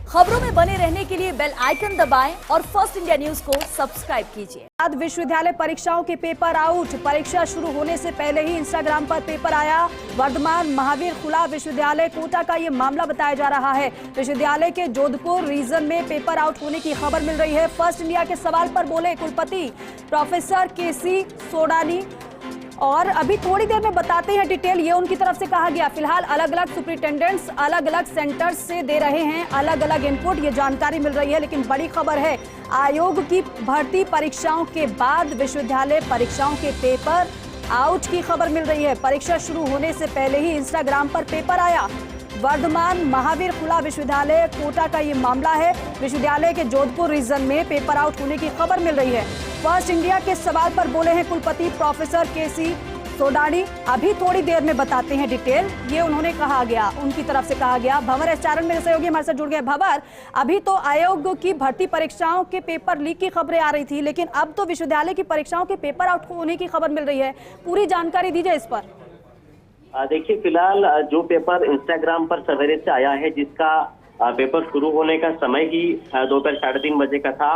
खबरों में बने रहने के लिए बेल आइकन दबाएं और फर्स्ट इंडिया न्यूज को सब्सक्राइब कीजिए। बाद विश्वविद्यालय परीक्षाओं के पेपर आउट। परीक्षा शुरू होने से पहले ही इंस्टाग्राम पर पेपर आया। वर्धमान महावीर खुला विश्वविद्यालय कोटा का ये मामला बताया जा रहा है। विश्वविद्यालय के जोधपुर रीजन में पेपर आउट होने की खबर मिल रही है। फर्स्ट इंडिया के सवाल पर बोले कुलपति प्रोफेसर केसी सोडानी, और अभी थोड़ी देर में बताते हैं डिटेल, ये उनकी तरफ से कहा गया। फिलहाल अलग अलग सुपरिटेंडेंट्स अलग अलग सेंटर्स से दे रहे हैं अलग अलग इनपुट, ये जानकारी मिल रही है। लेकिन बड़ी खबर है, आयोग की भर्ती परीक्षाओं के बाद विश्वविद्यालय परीक्षाओं के पेपर आउट की खबर मिल रही है। परीक्षा शुरू होने से पहले ही इंस्टाग्राम पर पेपर आया। वर्धमान महावीर खुला विश्वविद्यालय कोटा का ये मामला है। विश्वविद्यालय के जोधपुर रीजन में पेपर आउट होने की खबर मिल रही है। फर्स्ट इंडिया के सवाल पर बोले हैं कुलपति प्रोफेसर केसी सोडानी, अभी थोड़ी देर में बताते हैं डिटेल, ये उन्होंने कहा गया, उनकी तरफ से कहा गया। भंवर एचआरएन मेरे सहयोगी हमारे साथ जुड़ गए। भंवर, अभी तो आयोग की भर्ती परीक्षाओं के पेपर लीक की खबरें आ रही थी, लेकिन अब तो विश्वविद्यालय की परीक्षाओं के पेपर आउट होने की खबर मिल रही है, पूरी जानकारी दीजिए इस पर। देखिए, फिलहाल जो पेपर इंस्टाग्राम पर सवेरे से आया है, जिसका पेपर शुरू होने का समय ही दोपहर 3:30 बजे का था।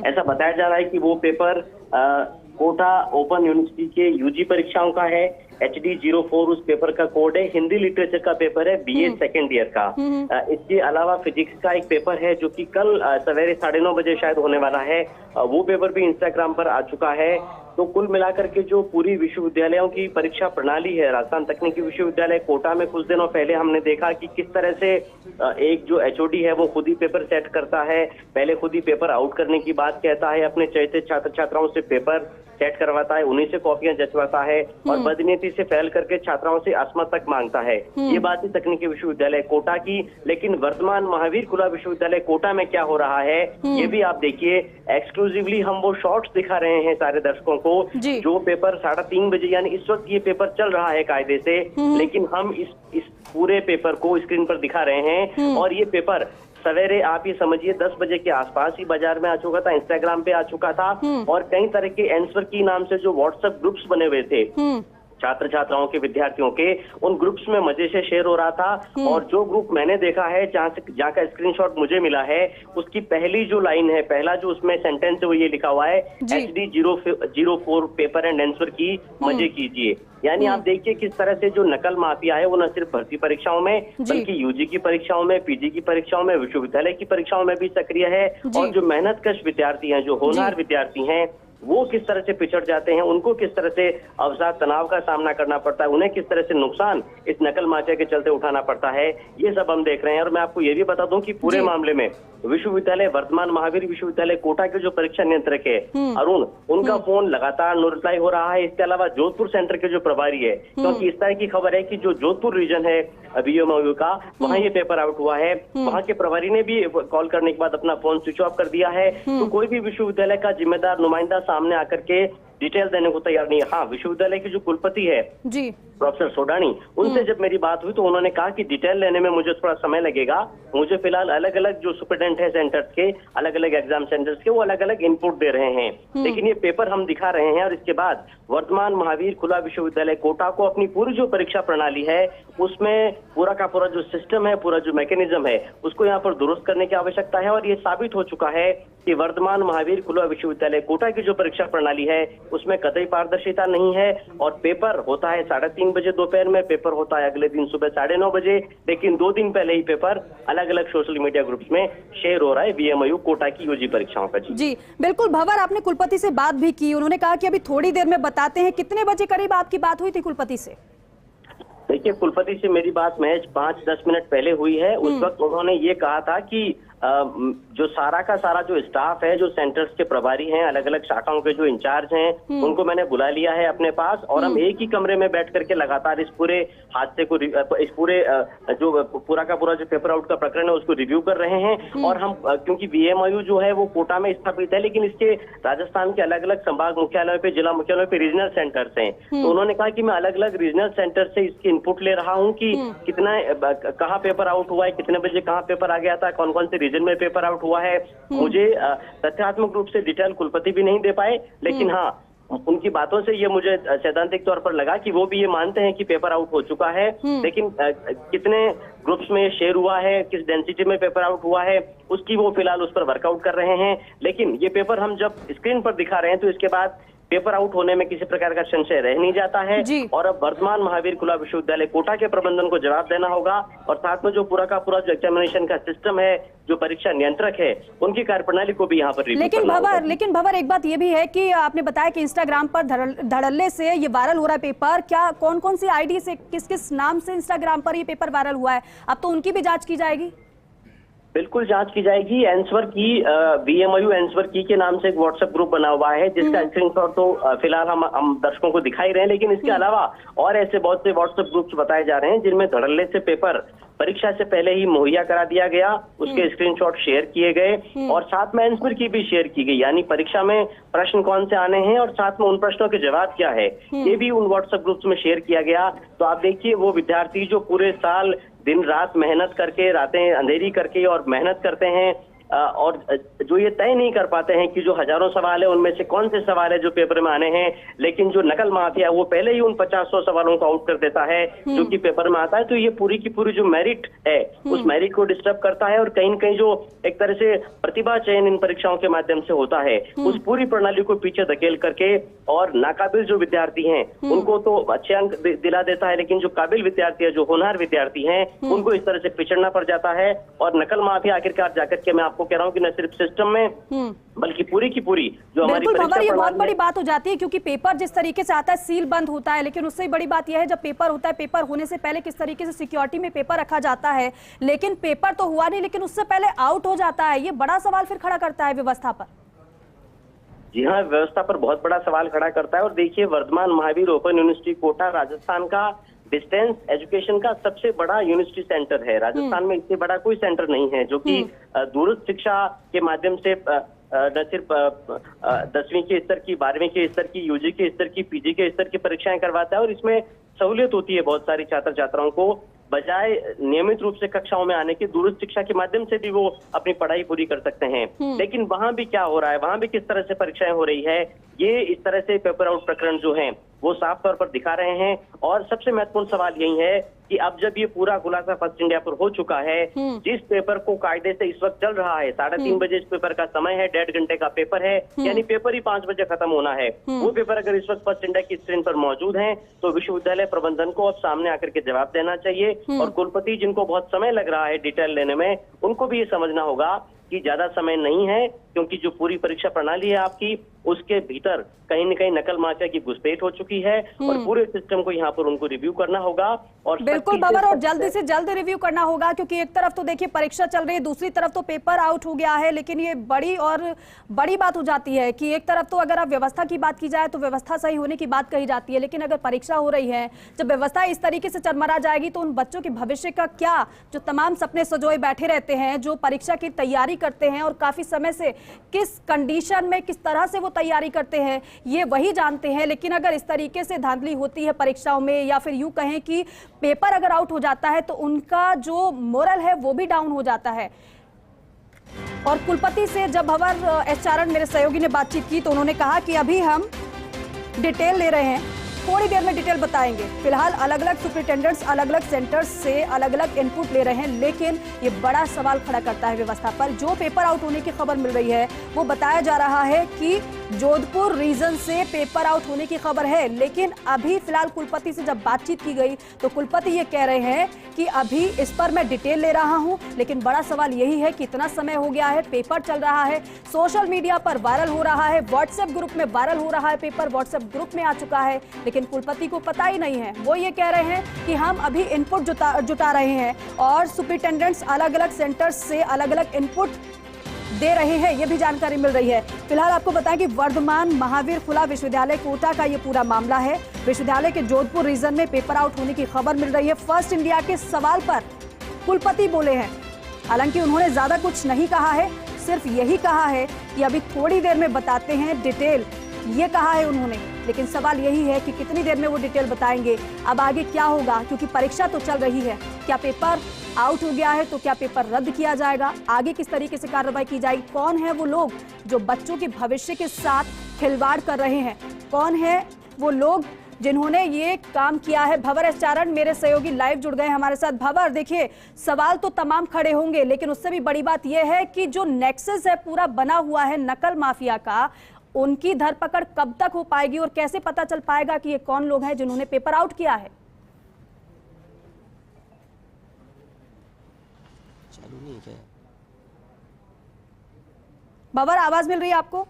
ऐसा बताया जा रहा है कि वो पेपर कोटा ओपन यूनिवर्सिटी के यूजी परीक्षाओं का है। HD04 उस पेपर का कोड है। हिंदी लिटरेचर का पेपर है, BA सेकेंड ईयर का। इसके अलावा फिजिक्स का एक पेपर है जो कि कल सवेरे 9:30 बजे शायद होने वाला है। वो पेपर भी इंस्टाग्राम पर आ चुका है। तो कुल मिलाकर के जो पूरी विश्वविद्यालयों की परीक्षा प्रणाली है, राजस्थान तकनीकी विश्वविद्यालय कोटा में कुछ दिनों पहले हमने देखा कि किस तरह से एक जो HOD है वो खुद ही पेपर सेट करता है, पहले खुद ही पेपर आउट करने की बात कहता है, अपने चयनित छात्र छात्राओं से पेपर सेट करवाता है, उन्हीं से कॉपियां जचवाता है और बदनीति से फैल करके छात्राओं से असमत तक मांगता है। ये बात है तकनीकी विश्वविद्यालय कोटा की। लेकिन वर्तमान महावीर खुला विश्वविद्यालय कोटा में क्या हो रहा है, ये भी आप देखिए। एक्सक्लूसिवली हम वो शॉर्ट्स दिखा रहे हैं सारे दर्शकों को। जो पेपर 3:30 बजे, यानी इस वक्त ये पेपर चल रहा है कायदे से, लेकिन हम इस पूरे पेपर को स्क्रीन पर दिखा रहे हैं। और ये पेपर सवेरे आप ये समझिए 10 बजे के आसपास ही बाजार में आ चुका था, इंस्टाग्राम पे आ चुका था। और कई तरह के आंसर की नाम से जो व्हाट्सएप ग्रुप्स बने हुए थे छात्र छात्राओं के, विद्यार्थियों के, उन ग्रुप्स में मजे से शेयर हो रहा था। और जो ग्रुप मैंने देखा है, जहाँ का स्क्रीनशॉट मुझे मिला है, उसकी पहली जो लाइन है, पहला जो उसमें सेंटेंस है, वो ये लिखा हुआ है, HD04 पेपर एंड आंसर की मजे कीजिए। यानी आप देखिए किस तरह से जो नकल माफिया है वो न सिर्फ भर्ती परीक्षाओं में बल्कि यूजी की परीक्षाओं में, पीजी की परीक्षाओं में, विश्वविद्यालय की परीक्षाओं में भी सक्रिय है। और जो मेहनतकश विद्यार्थी हैं, जो होनहार विद्यार्थी हैं, वो किस तरह से पिछड़ जाते हैं, उनको किस तरह से अवसाद तनाव का सामना करना पड़ता है, उन्हें किस तरह से नुकसान इस नकल माफिया के चलते उठाना पड़ता है, ये सब हम देख रहे हैं। और मैं आपको ये भी बता दूं कि पूरे मामले में विश्वविद्यालय वर्तमान महावीर विश्वविद्यालय कोटा के जो परीक्षा नियंत्रक है अरुण, उनका फोन लगातार नो रिप्लाई हो रहा है। इसके अलावा जोधपुर सेंटर के जो प्रभारी है, क्योंकि इस तरह की खबर है कि जो जोधपुर रीजन है BMOU का, वहाँ ये पेपर आउट हुआ है, वहाँ के प्रभारी ने भी कॉल करने के बाद अपना फोन स्विच ऑफ कर दिया है। तो कोई भी विश्वविद्यालय का जिम्मेदार नुमाइंदा सामने आकर के डिटेल देने को तैयार नहीं है। हाँ, विश्वविद्यालय के जो कुलपति है जी प्रोफेसर सोडानी, उनसे जब मेरी बात हुई तो उन्होंने कहा कि डिटेल लेने में मुझे थोड़ा समय लगेगा। मुझे फिलहाल अलग अलग जो सुपरिटेंडेंट है सेंटर्स के, अलग अलग एग्जाम सेंटर्स के, वो अलग अलग इनपुट दे रहे हैं। लेकिन ये पेपर हम दिखा रहे हैं और इसके बाद वर्तमान महावीर खुला विश्वविद्यालय कोटा को अपनी पूरी जो परीक्षा प्रणाली है, उसमें पूरा का पूरा जो सिस्टम है, पूरा जो मैकेनिज्म है, उसको यहाँ पर दुरुस्त करने की आवश्यकता है। और ये साबित हो चुका है कि वर्तमान महावीर खुला विश्वविद्यालय कोटा की जो परीक्षा प्रणाली है, उसमें कतई पारदर्शिता नहीं है। और पेपर होता है 3:30 बजे दोपहर में, पेपर होता है अगले दिन सुबह 9:30 बजे। लेकिन 2 दिन पहले ही पेपर अलग अलग सोशल मीडिया ग्रुप्स में शेयर हो रहा है BMOU कोटा की यूजी परीक्षाओं का। जी बिल्कुल भंवर, आपने कुलपति से बात भी की, उन्होंने कहा कि अभी थोड़ी देर में बताते हैं। कितने बजे करीब आपकी बात हुई थी कुलपति से? देखिए, कुलपति से मेरी बात महज 5-10 मिनट पहले हुई है। उस वक्त उन्होंने ये कहा था कि जो सारा का सारा जो स्टाफ है, जो सेंटर्स के प्रभारी हैं, अलग अलग शाखाओं के जो इंचार्ज हैं, उनको मैंने बुला लिया है अपने पास। और हम एक ही कमरे में बैठ करके लगातार इस पूरे हादसे को, इस पूरे जो पूरा का पूरा जो पेपर आउट का प्रकरण है उसको रिव्यू कर रहे हैं। और हम, क्योंकि BMOU जो है वो कोटा में स्थापित है, लेकिन इसके राजस्थान के अलग अलग संभाग मुख्यालयों पे, जिला मुख्यालयों पे रीजनल सेंटर्स हैं। तो उन्होंने कहा कि मैं अलग अलग रीजनल सेंटर से इसकी इनपुट ले रहा हूँ कि कितना, कहाँ पेपर आउट हुआ है, कितने बजे कहाँ पेपर आ गया था, कौन कौन से रीजन में पेपर आउट हुआ है। मुझे तथ्यात्मक रूप से डिटेल कुलपति भी नहीं दे पाए, लेकिन हाँ, उनकी बातों से ये मुझे सैद्धांतिक तौर पर लगा कि वो भी ये मानते हैं कि पेपर आउट हो चुका है, लेकिन कितने ग्रुप्स में शेयर हुआ है, किस डेंसिटी में पेपर आउट हुआ है, उसकी वो फिलहाल उस पर वर्कआउट कर रहे हैं। लेकिन ये पेपर हम जब स्क्रीन पर दिखा रहे हैं तो इसके बाद पेपर आउट होने में किसी प्रकार का संशय रह नहीं जाता है। और अब वर्धमान महावीर खुला विश्वविद्यालय कोटा के प्रबंधन को जवाब देना होगा और साथ में जो पूरा का पूरा जो एग्जामिनेशन का सिस्टम है, जो परीक्षा नियंत्रक है, उनकी कार्यप्रणाली को भी यहाँ पर रिव्यू करना होगा। लेकिन भंवर एक बात ये भी है कि आपने बताया कि इंस्टाग्राम पर धड़ल्ले से ये वायरल हो रहा है पेपर। क्या कौन कौन सी आईडी से, किस किस नाम से इंस्टाग्राम पर ये पेपर वायरल हुआ है? अब तो उनकी भी जांच की जाएगी। बिल्कुल जांच की जाएगी। आंसर की VMU आंसर की के नाम से एक व्हाट्सएप ग्रुप बना हुआ है, जिसका स्क्रीनशॉट तो फिलहाल हम दर्शकों को दिखाई रहे हैं, लेकिन इसके अलावा और ऐसे बहुत से व्हाट्सएप ग्रुप्स बताए जा रहे हैं जिनमें धड़ल्ले से पेपर परीक्षा से पहले ही मुहैया करा दिया गया, उसके स्क्रीनशॉट शेयर किए गए और साथ में आंसर की भी शेयर की गई, यानी परीक्षा में प्रश्न कौन से आने हैं और साथ में उन प्रश्नों के जवाब क्या है, ये भी उन व्हाट्सएप ग्रुप्स में शेयर किया गया। तो आप देखिए, वो विद्यार्थी जो पूरे साल दिन रात मेहनत करके, रातें अंधेरी करके और मेहनत करते हैं और जो ये तय नहीं कर पाते हैं कि जो हजारों सवाल है उनमें से कौन से सवाल है जो पेपर में आने हैं, लेकिन जो नकल माफिया वो पहले ही उन 50-100 सवालों को आउट कर देता है जो कि पेपर में आता है। तो ये पूरी की पूरी जो मेरिट है उस मेरिट को डिस्टर्ब करता है और कहीं न कहीं जो एक तरह से प्रतिभा चयन इन परीक्षाओं के माध्यम से होता है, उस पूरी प्रणाली को पीछे धकेल करके और नाकाबिल जो विद्यार्थी हैं उनको तो अच्छे अंक दिला देता है, लेकिन जो काबिल विद्यार्थी है, जो होनहार विद्यार्थी हैं, उनको इस तरह से पिछड़ना पड़ जाता है। और नकल माफिया आखिरकार जाकर के, मैं आपको कह रहा हूँ कि न सिर्फ सिस्टम में बल्कि पूरी की पूरी जो हमारी परीक्षा ये बहुत बड़ी बात हो जाती है, क्योंकि पेपर जिस तरीके से आता है सील बंद होता है, लेकिन उससे बड़ी बात यह है जब पेपर होता है, पेपर होने से पहले किस तरीके से सिक्योरिटी में पेपर रखा जाता है, लेकिन पेपर तो हुआ नहीं, लेकिन उससे पहले आउट हो जाता है। ये बड़ा सवाल फिर खड़ा करता है व्यवस्था पर। जी हाँ, व्यवस्था पर बहुत बड़ा सवाल खड़ा करता है। और देखिए, वर्धमान महावीर ओपन यूनिवर्सिटी कोटा राजस्थान का डिस्टेंस एजुकेशन का सबसे बड़ा यूनिवर्सिटी सेंटर है। राजस्थान में इससे बड़ा कोई सेंटर नहीं है जो कि दूरस्थ शिक्षा के माध्यम से न सिर्फ 10वीं के स्तर की, 12वीं के स्तर की, यूजी के स्तर की, पीजी के स्तर की परीक्षाएं करवाता है और इसमें सहूलियत होती है बहुत सारी छात्र छात्राओं को, बजाय नियमित रूप से कक्षाओं में आने की दूरस्थ शिक्षा के माध्यम से भी वो अपनी पढ़ाई पूरी कर सकते हैं। लेकिन वहां भी क्या हो रहा है, वहां भी किस तरह से परीक्षाएं हो रही है, ये इस तरह से पेपर आउट प्रकरण जो हैं वो साफ तौर पर दिखा रहे हैं। और सबसे महत्वपूर्ण सवाल यही है कि अब जब ये पूरा खुलासा फर्स्ट इंडिया पर हो चुका है, जिस पेपर को कायदे से इस वक्त चल रहा है, 3:30 बजे इस पेपर का समय है, 1.5 घंटे का पेपर है, यानी पेपर ही 5 बजे खत्म होना है, वो पेपर अगर इस वक्त फर्स्ट इंडिया की स्क्रीन पर मौजूद है तो विश्वविद्यालय प्रबंधन को अब सामने आकर के जवाब देना चाहिए। और कुलपति जिनको बहुत समय लग रहा है डिटेल लेने में, उनको भी ये समझना होगा कि ज्यादा समय नहीं है, क्योंकि जो पूरी परीक्षा प्रणाली है आपकी, उसके भीतर कहीं न कहीं नकल माफिया की घुसपैठ हो चुकी है और पूरे सिस्टम को यहाँ पर उनको रिव्यू करना होगा। और बिल्कुल बाबर, और जल्दी से जल्द रिव्यू करना होगा, क्योंकि एक तरफ तो देखिए परीक्षा चल रही है, दूसरी तरफ तो पेपर आउट हो गया है। लेकिन ये बड़ी बात हो जाती है कि एक तरफ तो अगर आप व्यवस्था की बात की जाए तो व्यवस्था सही होने की बात कही जाती है, लेकिन अगर परीक्षा हो रही है, जब व्यवस्था इस तरीके से चरमरा जाएगी तो उन बच्चों के भविष्य का क्या, जो तमाम सपने सजोए बैठे रहते हैं, जो परीक्षा की तैयारी करते हैं और काफी समय से किस कंडीशन में, किस तरह से वो तैयारी करते हैं, ये वही जानते हैं। लेकिन अगर इस तरीके से धांधली होती है परीक्षाओं में, या फिर यूं कहें कि पेपर अगर आउट हो जाता है, तो उनका जो मोरल है वो भी डाउन हो जाता है। और कुलपति से जब भंवर एस चारण मेरे सहयोगी ने बातचीत की तो उन्होंने कहा कि अभी हम डिटेल ले रहे हैं, थोड़ी देर में डिटेल बताएंगे। फिलहाल अलग अलग सुपरिटेंडेंट्स अलग अलग सेंटर्स से अलग अलग इनपुट ले रहे हैं, लेकिन ये बड़ा सवाल खड़ा करता है व्यवस्था पर। जो पेपर आउट होने की खबर मिल रही है वो बताया जा रहा है कि जोधपुर रीजन से पेपर आउट होने की खबर है, लेकिन अभी फिलहाल कुलपति से जब बातचीत की गई तो कुलपति ये कह रहे हैं कि अभी इस पर मैं डिटेल ले रहा हूं। लेकिन बड़ा सवाल यही है कि इतना समय हो गया है, पेपर चल रहा है, सोशल मीडिया पर वायरल हो रहा है, व्हाट्सएप ग्रुप में वायरल हो रहा है, पेपर व्हाट्सएप ग्रुप में आ चुका है, लेकिन कुलपति को पता ही नहीं है। वो ये कह रहे हैं कि हम अभी इनपुट जुटा रहे हैं और सुपरिटेंडेंट्स अलग अलग सेंटर्स से अलग अलग इनपुट दे रहे हैं, ये भी जानकारी मिल रही है। फिलहाल आपको बताएं कि वर्धमान महावीर खुला विश्वविद्यालय कोटा का ये पूरा मामला है। विश्वविद्यालय के जोधपुर रीजन में पेपर आउट होने की खबर मिल रही है। फर्स्ट इंडिया के सवाल पर कुलपति बोले हैं, हालांकि उन्होंने ज्यादा कुछ नहीं कहा है, सिर्फ यही कहा है कि अभी थोड़ी देर में बताते हैं डिटेल, ये कहा है उन्होंने। लेकिन सवाल यही है कि कितनी देर में वो डिटेल बताएंगे, अब आगे क्या होगा, क्योंकि परीक्षा तो चल रही है। क्या पेपर आउट हो गया है तो क्या पेपर रद्द किया जाएगा, आगे किस तरीके से कार्रवाई की जाएगी, कौन है वो लोग जो बच्चों के भविष्य के साथ खिलवाड़ कर रहे हैं, कौन है वो लोग जिन्होंने ये काम किया है। भंवर एस चारण मेरे सहयोगी लाइव जुड़ गए हमारे साथ। भंवर, देखिए सवाल तो तमाम खड़े होंगे, लेकिन उससे भी बड़ी बात यह है कि जो नेक्सस है पूरा बना हुआ है नकल माफिया का, उनकी धरपकड़ कब तक हो पाएगी और कैसे पता चल पाएगा कि ये कौन लोग हैं जिन्होंने पेपर आउट किया है? भंवर, आवाज मिल रही है आपको?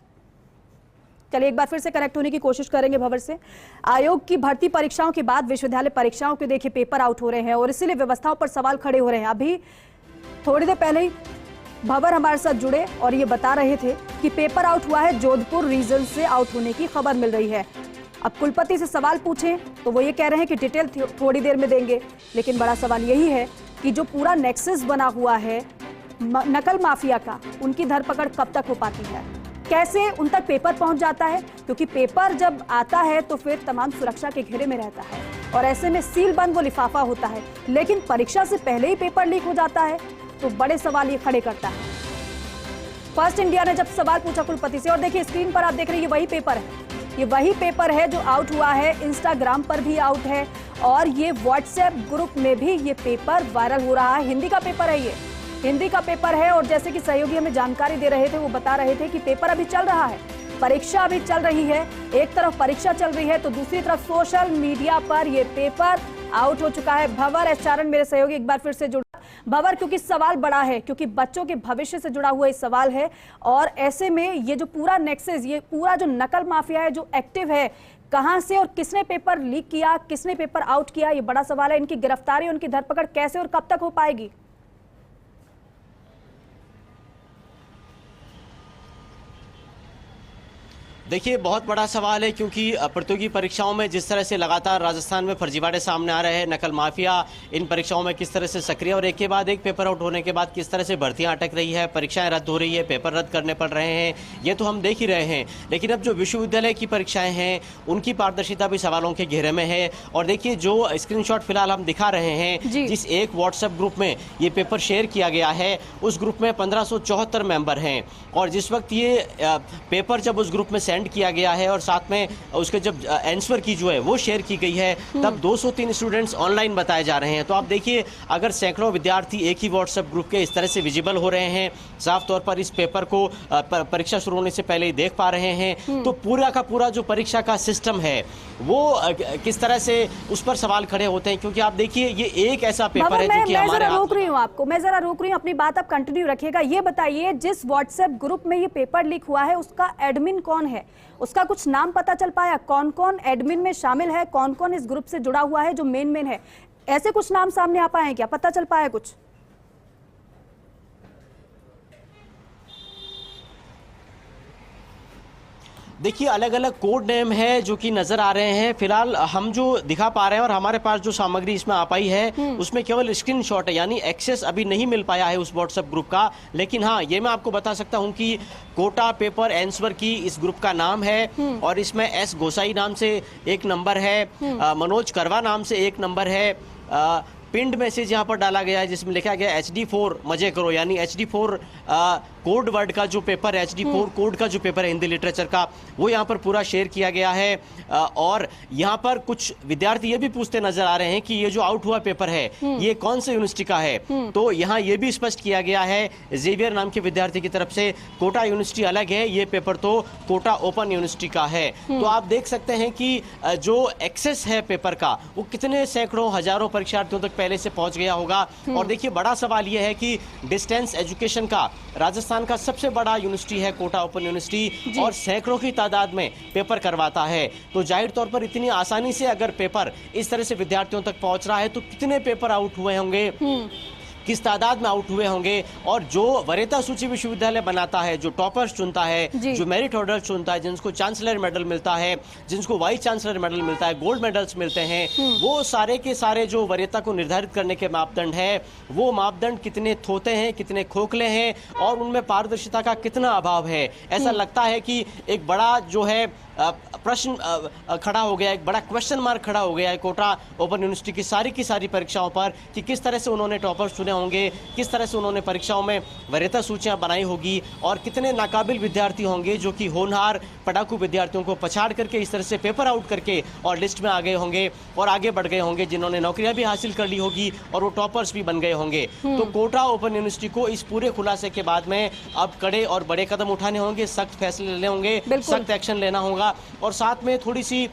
चलिए एक बार फिर से कनेक्ट होने की कोशिश करेंगे भंवर से। आयोग की भर्ती परीक्षाओं के बाद विश्वविद्यालय परीक्षाओं के देखिए पेपर आउट हो रहे हैं और इसीलिए व्यवस्थाओं पर सवाल खड़े हो रहे हैं। अभी थोड़ी देर पहले ही भंवर हमारे साथ जुड़े और ये बता रहे थे कि पेपर आउट हुआ है, जोधपुर रीजन से आउट होने की खबर मिल रही है। अब कुलपति से सवाल पूछें तो वो ये कह रहे हैं कि डिटेल थोड़ी देर में देंगे, लेकिन बड़ा सवाल यही है कि जो पूरा नेक्सस बना हुआ है नकल माफिया का, उनकी धरपकड़ कब तक हो पाती है, कैसे उन तक पेपर पहुंच जाता है, क्योंकि पेपर जब आता है तो फिर तमाम सुरक्षा के घेरे में रहता है और ऐसे में सील बंद वो लिफाफा होता है, लेकिन परीक्षा से पहले ही पेपर लीक हो जाता है, तो बड़े सवाल ये खड़े करता है। फर्स्ट इंडिया ने जब सवाल पूछा कुलपति से, और देखिए स्क्रीन पर आप देख रहे हैं ये वही पेपर है, ये वही पेपर है जो आउट हुआ है, इंस्टाग्राम पर भी आउट है और ये व्हाट्सएप ग्रुप में भी ये पेपर वायरल हो रहा है। हिंदी का पेपर है, ये हिंदी का पेपर है और जैसे कि सहयोगी हमें जानकारी दे रहे थे, वो बता रहे थे कि पेपर अभी चल रहा है, परीक्षा अभी चल रही है। एक तरफ परीक्षा चल रही है तो दूसरी तरफ सोशल मीडिया पर ये पेपर आउट हो चुका है। भंवर एस चारण मेरे सहयोगी एक बार फिर से जुड़ा। भंवर, क्योंकि सवाल बड़ा है, क्योंकि बच्चों के भविष्य से जुड़ा हुआ ये सवाल है और ऐसे में ये जो पूरा नेक्सस, ये पूरा जो नकल माफिया है जो एक्टिव है, कहां से और किसने पेपर लीक किया, किसने पेपर आउट किया, ये बड़ा सवाल है। इनकी गिरफ्तारी, उनकी धरपकड़ कैसे और कब तक हो पाएगी? देखिए, बहुत बड़ा सवाल है क्योंकि प्रतियोगी परीक्षाओं में जिस तरह से लगातार राजस्थान में फर्जीवाड़े सामने आ रहे हैं, नकल माफिया इन परीक्षाओं में किस तरह से सक्रिय और एक के बाद एक पेपर आउट होने के बाद किस तरह से भर्तियां अटक रही है, परीक्षाएं रद्द हो रही है, पेपर रद्द करने पड़ रहे हैं, ये तो हम देख ही रहे हैं। लेकिन अब जो विश्वविद्यालय की परीक्षाएं हैं उनकी पारदर्शिता भी सवालों के घेरे में है। और देखिए, जो स्क्रीनशॉट फिलहाल हम दिखा रहे हैं, जिस एक व्हाट्सएप ग्रुप में ये पेपर शेयर किया गया है, उस ग्रुप में 1574 मेंबर हैं और जिस वक्त ये पेपर जब उस ग्रुप में सेंड किया गया है और साथ में उसके जब आंसर की जो है वो शेयर की गई है, तब 203 स्टूडेंट्स ऑनलाइन बताए जा रहे हैं। तो आप देखिए, अगर सैकड़ों विद्यार्थी एक ही व्हाट्सएप ग्रुप के इस तरह से विजिबल हो रहे हैं, साफ तौर पर इस पेपर को परीक्षा शुरू होने से पहले ही देख पा रहे हैं, तो पूरा का पूरा जो परीक्षा का सिस्टम है वो किस तरह से उस पर सवाल खड़े होते हैं। क्योंकि आप देखिए, ये एक ऐसा पेपर है जो कि हमारे रोक रही हूँ आपको, मैं जरा रोक रही हूँ, अपनी बात आप कंटिन्यू रखिएगा। ये बताइए, जिस व्हाट्सएप ग्रुप में ये पेपर लीक हुआ है उसका एडमिन कौन है, उसका कुछ नाम पता चल पाया? कौन कौन एडमिन में शामिल है, कौन कौन इस ग्रुप से जुड़ा हुआ है जो मेन है? ऐसे कुछ नाम सामने आ पाए हैं क्या, पता चल पाया कुछ? देखिए, अलग अलग कोड नेम है जो कि नजर आ रहे हैं। फिलहाल हम जो दिखा पा रहे हैं और हमारे पास जो सामग्री इसमें आ पाई है उसमें केवल स्क्रीनशॉट है, यानी एक्सेस अभी नहीं मिल पाया है उस व्हाट्सएप ग्रुप का। लेकिन हाँ, ये मैं आपको बता सकता हूं कि कोटा पेपर आंसर की इस ग्रुप का नाम है और इसमें एस गोसाई नाम से एक नंबर है, मनोज करवा नाम से एक नंबर है, पिंड मैसेज यहाँ पर डाला गया है जिसमें लिखा गया HD4 मजे करो, यानी HD4 कोड वर्ड का जो पेपर है, HD4 कोड का जो पेपर है हिंदी लिटरेचर का, वो यहाँ पर पूरा शेयर किया गया है। और यहाँ पर कुछ विद्यार्थी ये भी पूछते नजर आ रहे हैं कि ये जो आउट हुआ पेपर है ये कौन से यूनिवर्सिटी का है, तो यहाँ ये भी स्पष्ट किया गया है जेवियर नाम के विद्यार्थी की तरफ से, कोटा यूनिवर्सिटी अलग है, ये पेपर तो कोटा ओपन यूनिवर्सिटी का है। तो आप देख सकते हैं कि जो एक्सेस है पेपर का वो कितने सैकड़ों हजारों परीक्षार्थियों तक पहले से पहुंच गया होगा। और देखिए, बड़ा सवाल यह है कि डिस्टेंस एजुकेशन का राजस्थान का सबसे बड़ा यूनिवर्सिटी है कोटा ओपन यूनिवर्सिटी और सैकड़ों की तादाद में पेपर करवाता है, तो जाहिर तौर पर इतनी आसानी से अगर पेपर इस तरह से विद्यार्थियों तक पहुंच रहा है तो कितने पेपर आउट हुए होंगे, किस तादाद में आउट हुए होंगे। और जो वरीयता सूची विश्वविद्यालय बनाता है, जो टॉपर्स चुनता है, जो मेरिट ऑर्डर चुनता है, जिनको चांसलर मेडल मिलता है, जिनको वाइस चांसलर मेडल मिलता है, गोल्ड मेडल्स मिलते हैं, वो सारे के सारे जो वरीयता को निर्धारित करने के मापदंड है, वो मापदंड कितने थोते हैं, कितने खोखले हैं और उनमें पारदर्शिता का कितना अभाव है। ऐसा लगता है कि एक बड़ा जो है प्रश्न खड़ा हो गया, एक बड़ा क्वेश्चन मार्क खड़ा हो गया है कोटा ओपन यूनिवर्सिटी की सारी परीक्षाओं पर कि किस तरह से उन्होंने टॉपर्स चुने होंगे, किस तरह से उन्होंने परीक्षाओं में वरीयता सूचियां बनाई होगी और कितने नाकाबिल विद्यार्थी होंगे जो कि होनहार पढ़ाकू विद्यार्थियों को पछाड़ करके इस तरह से पेपर आउट करके और लिस्ट में आ गए होंगे और आगे बढ़ गए होंगे, जिन्होंने नौकरियां भी हासिल कर ली होगी और वो टॉपर्स भी बन गए होंगे। तो कोटा ओपन यूनिवर्सिटी को इस पूरे खुलासे के बाद में अब कड़े और बड़े कदम उठाने होंगे, सख्त फैसले लेने होंगे, सख्त एक्शन लेना होगा और साथ में थोड़ी सी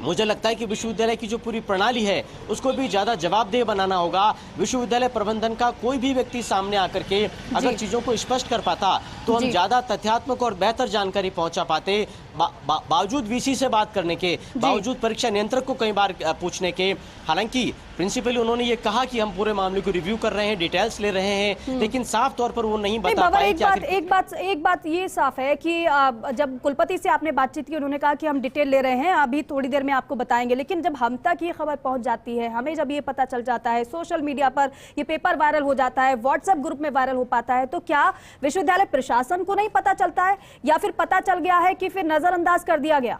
मुझे लगता है कि विश्वविद्यालय की जो पूरी प्रणाली है उसको भी ज़्यादा जवाबदेह बनाना होगा। विश्वविद्यालय प्रबंधन का कोई भी व्यक्ति सामने आकर के अगर चीज़ों को स्पष्ट कर पाता तो हम ज़्यादा तथ्यात्मक और बेहतर जानकारी पहुंचा पाते। बावजूद वीसी से बात करने के, बावजूद परीक्षा नियंत्रक को कई बार पूछने के, हालांकि प्रिंसिपली उन्होंने ये कहा कि हम पूरे मामले को रिव्यू कर रहे हैं, डिटेल्स ले रहे हैं, लेकिन साफ तौर पर वो नहीं बता पाए। एक बात ये साफ है कि जब कुलपति से आपने बातचीत की, उन्होंने कहा कि हम डिटेल ले रहे हैं, अभी थोड़ी देर में आपको बताएंगे, लेकिन जब हम तक ये खबर पहुंच जाती है, हमें जब ये पता चल जाता है, सोशल मीडिया पर ये पेपर वायरल हो जाता है, व्हाट्सएप ग्रुप में वायरल हो पाता है, तो क्या विश्वविद्यालय प्रशासन को नहीं पता चलता है या फिर पता चल गया है कि फिर नजरअंदाज कर दिया गया?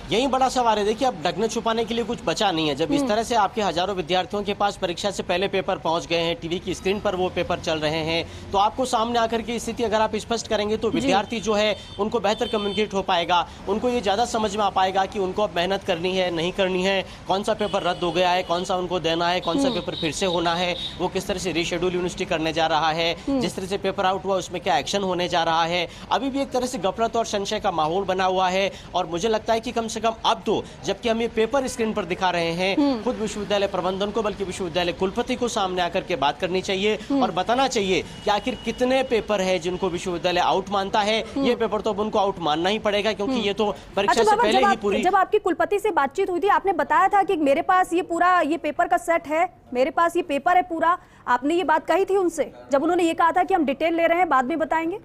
यही बड़ा सवाल है। देखिए, अब ढकने छुपाने के लिए कुछ बचा नहीं है। जब इस तरह से आपके हजारों विद्यार्थियों के पास परीक्षा से पहले पेपर पहुंच गए हैं, टीवी की स्क्रीन पर वो पेपर चल रहे हैं, तो आपको सामने आकर की स्थिति अगर आप स्पष्ट करेंगे तो विद्यार्थी जो है उनको बेहतर कम्युनिकेट हो पाएगा, उनको ये ज्यादा समझ में आ पाएगा कि उनको अब मेहनत करनी है, नहीं करनी है, कौन सा पेपर रद्द हो गया है, कौन सा उनको देना है, कौन सा पेपर फिर से होना है, वो किस तरह से रीशेड्यूल यूनिवर्सिटी करने जा रहा है, जिस तरह से पेपर आउट हुआ उसमें क्या एक्शन होने जा रहा है। अभी भी एक तरह से गफलत और संशय का माहौल बना हुआ है और मुझे लगता है कि कम से कम अब तो जबकि हम ये पेपर स्क्रीन पर दिखा रहे हैं, खुद विश्वविद्यालय प्रबंधन को बल्कि विश्वविद्यालय कुलपति को सामने आकर के बात करनी चाहिए और बताना चाहिए कि आखिर कितने पेपर है जिनको विश्वविद्यालय आउट मानता है। ये पेपर तो अब उनको आउट मानना ही पड़ेगा क्योंकि ये तो परीक्षा से पहले ही पूरी। जब आपकी कुलपति से बातचीत हुई थी, आपने बताया था कि मेरे पास ये पूरा ये पेपर का सेट है, मेरे पास ये पेपर है पूरा, आपने ये बात कही थी उनसे जब उन्होंने ये कहा था कि हम डिटेल ले रहे हैं, बाद में बताएंगे?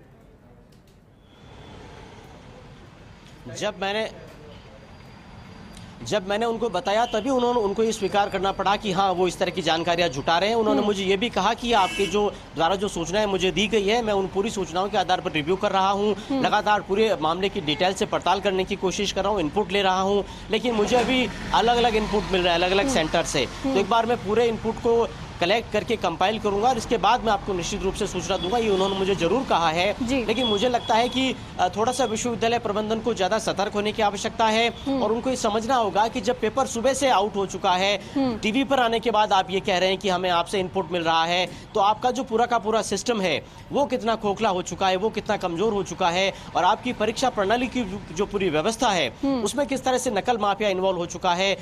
जब मैंने उनको बताया तभी उनको ये स्वीकार करना पड़ा कि हाँ, वो इस तरह की जानकारियां जुटा रहे हैं। उन्होंने मुझे ये भी कहा कि आपके द्वारा जो सूचनाएं मुझे दी गई है, मैं उन पूरी सूचनाओं के आधार पर रिव्यू कर रहा हूँ, लगातार पूरे मामले की डिटेल से पड़ताल करने की कोशिश कर रहा हूँ, इनपुट ले रहा हूँ, लेकिन मुझे अभी अलग अलग इनपुट मिल रहा है अलग अलग सेंटर से। तो एक बार मैं पूरे इनपुट को कलेक्ट करके कंपाइल करूंगा और इसके बाद मैं आपको निश्चित रूप से सूचना दूंगा, ये उन्होंने मुझे जरूर कहा है। लेकिन मुझे लगता है कि थोड़ा सा विश्वविद्यालय प्रबंधन को ज्यादा सतर्क होने की आवश्यकता है और उनको ये समझना होगा कि जब पेपर सुबह से आउट हो चुका है, टीवी पर आने के बाद आप ये कह रहे हैं कि हमें आपसे इनपुट मिल रहा है, तो आपका जो पूरा का पूरा सिस्टम है वो कितना खोखला हो चुका है, वो कितना कमजोर हो चुका है और आपकी परीक्षा प्रणाली की जो पूरी व्यवस्था है उसमें किस तरह से नकल माफिया इन्वॉल्व हो चुका है।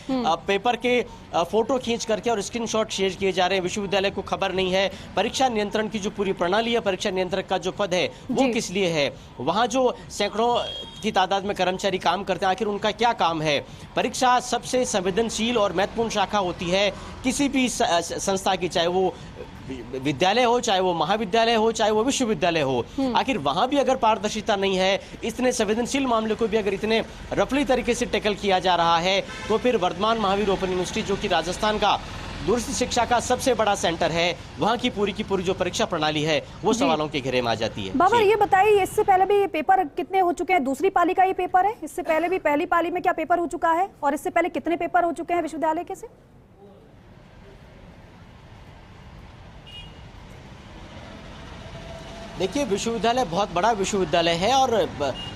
पेपर के फोटो खींच करके और स्क्रीनशॉट शेयर किए जा रहे हैं, विश्वविद्यालय को खबर नहीं है। परीक्षा नियंत्रण की जो पूरी प्रणाली है, परीक्षा नियंत्रक का जो पद है वो किस लिए है, वहां जो सैकड़ों की तादाद में कर्मचारी काम करते हैं, आखिर उनका क्या काम है। परीक्षा सबसे संवेदनशील और महत्वपूर्ण शाखा होती है किसी भी संस्था की, चाहे वो विद्यालय हो, चाहे वो महाविद्यालय हो, चाहे वो विश्वविद्यालय हो। आखिर वहां भी अगर पारदर्शिता नहीं है, इतने संवेदनशील मामले को भी अगर इतने रफली तरीके से टैकल किया जा रहा है, तो फिर वर्धमान महावीर ओपन यूनिवर्सिटी जो कि राजस्थान का दूरस्थ शिक्षा का सबसे बड़ा सेंटर है, वहाँ की पूरी जो परीक्षा प्रणाली है वो सवालों के घेरे में आ जाती है। बाबर, ये बताइए, इससे पहले भी ये पेपर कितने हो चुके हैं? दूसरी पाली का ये पेपर है, इससे पहले भी पहली पाली में क्या पेपर हो चुका है और इससे पहले कितने पेपर हो चुके हैं विश्वविद्यालय के से? देखिए, विश्वविद्यालय बहुत बड़ा विश्वविद्यालय है और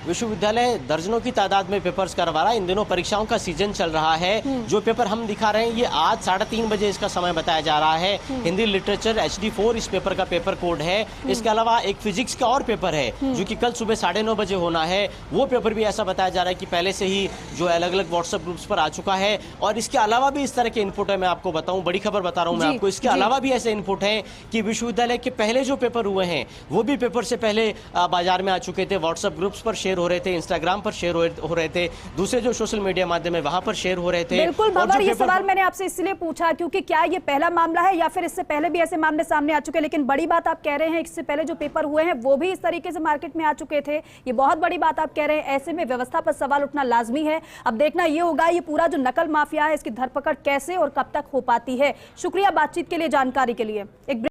विश्वविद्यालय दर्जनों की तादाद में पेपर्स करवा रहा है। इन दिनों परीक्षाओं का सीजन चल रहा है। जो पेपर हम दिखा रहे हैं ये आज 3:30 बजे इसका समय बताया जा रहा है। हिंदी लिटरेचर HD4 इस पेपर का पेपर कोड है। इसके अलावा एक फिजिक्स का और पेपर है जो कि कल सुबह 9:30 बजे होना है। वो पेपर भी ऐसा बताया जा रहा है कि पहले से ही जो अलग अलग व्हाट्सएप ग्रुप्स पर आ चुका है। और इसके अलावा भी इस तरह के इनपुट है, मैं आपको बताऊं, बड़ी खबर बता रहा हूं मैं आपको, इसके अलावा भी ऐसे इनपुट है कि विश्वविद्यालय के पहले जो पेपर हुए हैं वो भी पेपर से पहले बाजार में आ चुके थे, व्हाट्सएप ग्रुप्स पर शेयर हो रहे थे, इंस्टाग्राम पर शेयर हो रहे थे, दूसरे जो सोशल मीडिया माध्यम है वहां पर शेयर हो रहे थे। बिल्कुल बाबर, ये सवाल मैंने आपसे इसलिए पूछा क्योंकि क्या ये पहला मामला है या फिर इससे पहले भी ऐसे मामले सामने आ चुके हैं? लेकिन बड़ी बात आप कह रहे हैं इससे पहले जो पेपर हुए हैं वो भी इस तरीके से मार्केट में आ चुके थे, ये बहुत बड़ी बात आप कह रहे हैं। ऐसे में व्यवस्था पर सवाल उठना लाजमी है। अब देखना ये होगा ये पूरा जो नकल माफिया है इसकी धरपकड़ कैसे और कब तक हो पाती है। शुक्रिया बातचीत के लिए, जानकारी के लिए। एक